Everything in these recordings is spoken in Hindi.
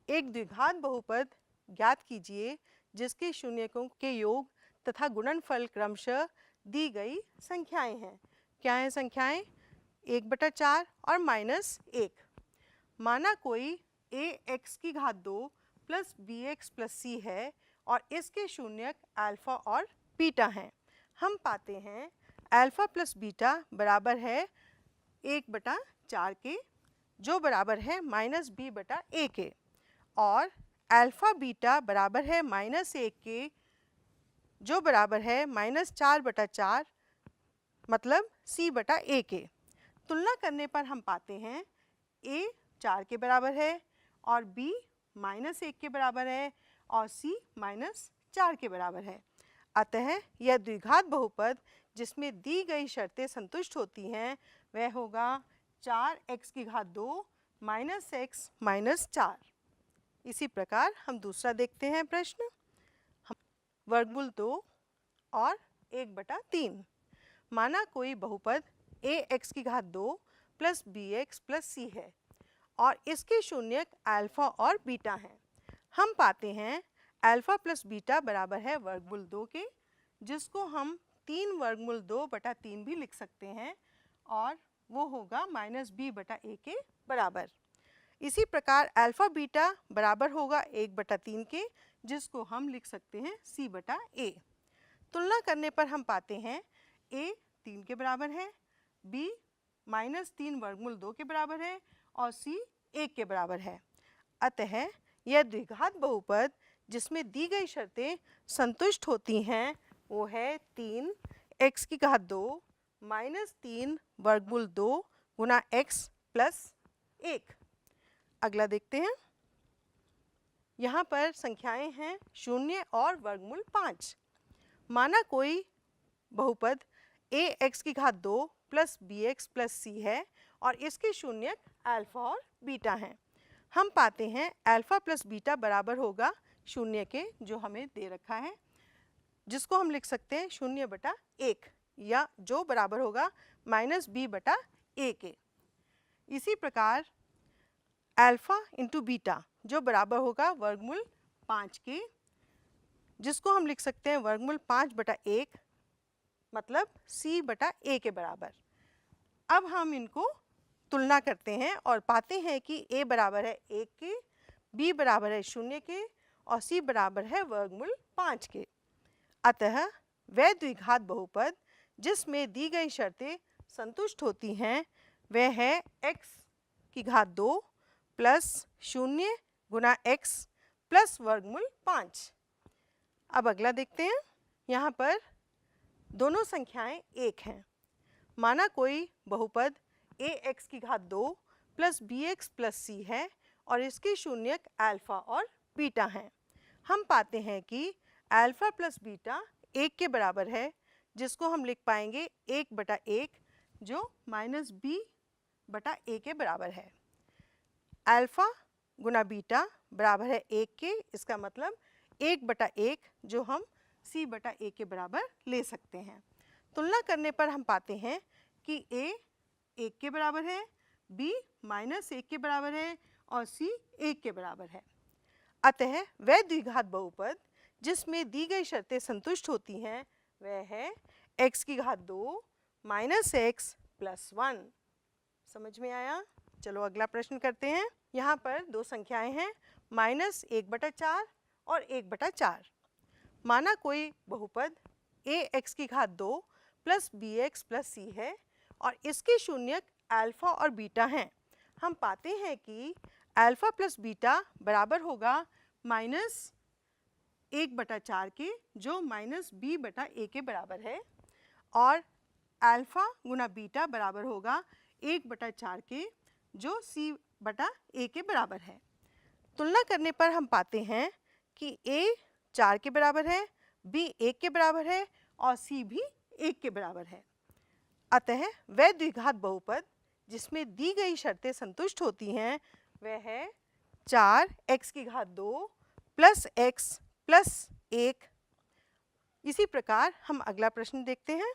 एक द्विघात बहुपद ज्ञात कीजिए जिसके शून्यकों के योग तथा गुणनफल क्रमशः दी गई संख्याएं हैं। क्या हैं संख्याएं? 1/4 और -1। माना कोई ax2 plus bx plus c है और इसके शून्यक अल्फा और बीटा हैं। हम पाते हैं अल्फा प्लस बीटा बराबर है 1/4 के, जो बराबर है -b/a के, और अल्फा बीटा बराबर है -1 के, जो बराबर है -4/4 मतलब c/a के। तुलना करने पर हम पाते हैं a 4 के बराबर है और b -1 के बराबर है और c -4 के बराबर है। अतः यह द्विघात बहुपद जिसमें दी गई शर्तें संतुष्ट होती हैं वह होगा 4x2 -x -4। इसी प्रकार हम दूसरा देखते हैं प्रश्न। वर्गमूल 2 और 1/3। माना कोई बहुपद ax2 plus bx plus c है और इसके शून्यक अल्फा और बीटा हैं। हम पाते हैं अल्फा प्लस बीटा बराबर है वर्गमूल 2 के, जिसको हम 3 वर्गमूल 2/3 भी लिख सकते हैं और वो होगा -b/a के बराबर। इसी प्रकार अल्फा बीटा बराबर होगा 1/3 के, जिसको हम लिख सकते हैं c/a। तुलना करने पर हम पाते हैं a 3 के बराबर है, b -3 वर्गमूल 2 के बराबर है और c 1 के बराबर है। अतः यह द्विघात बहुपद जिसमें दी गई शर्तें संतुष्ट होती हैं वो है 3x2 -3 वर्गमूल 2 गुना x प्लस 1। अगला देखते हैं। यहाँ पर संख्याएं हैं 0 और वर्गमूल 5। माना कोई बहुपद ax2 plus bx plus c है और इसके शून्यक अल्फा और बीटा हैं। हम पाते हैं अल्फा प्लस बीटा बराबर होगा 0 के, जो हमें दे रखा है, जिसको हम लिख सकते हैं 0/1 या जो बराबर होगा -b/a के। इसी प्रकार अल्फा इंटू बीटा जो बराबर होगा वर्गमूल 5 के, जिसको हम लिख सकते हैं वर्गमूल 5/1 मतलब c/a के बराबर। अब हम इनको तुलना करते हैं और पाते हैं कि a बराबर है 1 के, b बराबर है 0 के और c बराबर है वर्गमूल 5 के। अतः वह द्विघात बहुपद जिसमें दी गई शर्तें संतुष्ट होती हैं वह है x2 प्लस 0 गुना x प्लस वर्गमूल 5। अब अगला देखते हैं। यहाँ पर दोनों संख्याएं 1 हैं। माना कोई बहुपद ax2 plus bx plus c है और इसके शून्यक अल्फा और बीटा हैं। हम पाते हैं कि अल्फा प्लस बीटा 1 के बराबर है, जिसको हम लिख पाएंगे 1/1 जो -b/a के बराबर है। अल्फा गुना बीटा बराबर है 1 के, इसका मतलब 1/1 जो हम c/a के बराबर ले सकते हैं। तुलना करने पर हम पाते हैं कि a 1 के बराबर है, b -1 के बराबर है और c 1 के बराबर है। अतः वह द्विघात बहुपद जिसमें दी गई शर्तें संतुष्ट होती हैं वह है x2 -x प्लस 1। समझ में आया? चलो अगला प्रश्न करते हैं। यहाँ पर दो संख्याएं हैं -1/4 और 1/4। माना कोई बहुपद ax2 plus bx plus c है और इसके शून्यक अल्फा और बीटा हैं। हम पाते हैं कि अल्फा प्लस बीटा बराबर होगा -1/4 के, जो -b/a के बराबर है, और अल्फा गुना बीटा बराबर होगा 1/4 के, जो c/a के बराबर है। तुलना करने पर हम पाते हैं कि a 4 के बराबर है, b 1 के बराबर है और c भी 1 के बराबर है। अतः वह द्विघात बहुपद जिसमें दी गई शर्तें संतुष्ट होती हैं वह है 4x2 प्लस x प्लस 1। इसी प्रकार हम अगला प्रश्न देखते हैं।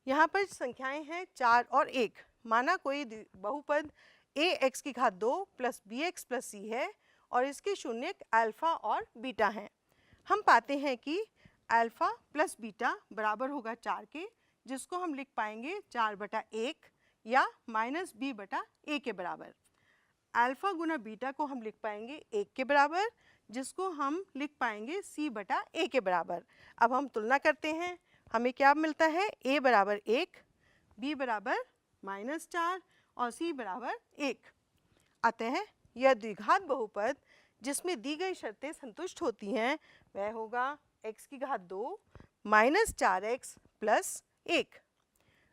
यहाँ पर संख्याएं हैं 4 और 1। माना कोई बहुपद ax2 plus bx plus c है और इसके शून्यक अल्फ़ा और बीटा हैं। हम पाते हैं कि अल्फ़ा प्लस बीटा बराबर होगा 4 के, जिसको हम लिख पाएंगे 4/1 या -b/a के बराबर। अल्फ़ा गुना बीटा को हम लिख पाएंगे 1 के बराबर, जिसको हम लिख पाएंगे c/a के बराबर। अब हम तुलना करते हैं, हमें क्या मिलता है, a बराबर 1, b बराबर -4 और c बराबर 1। अतः यह द्विघात बहुपद जिसमें दी गई शर्तें संतुष्ट होती हैं वह होगा x की घात 2 -4x + 1।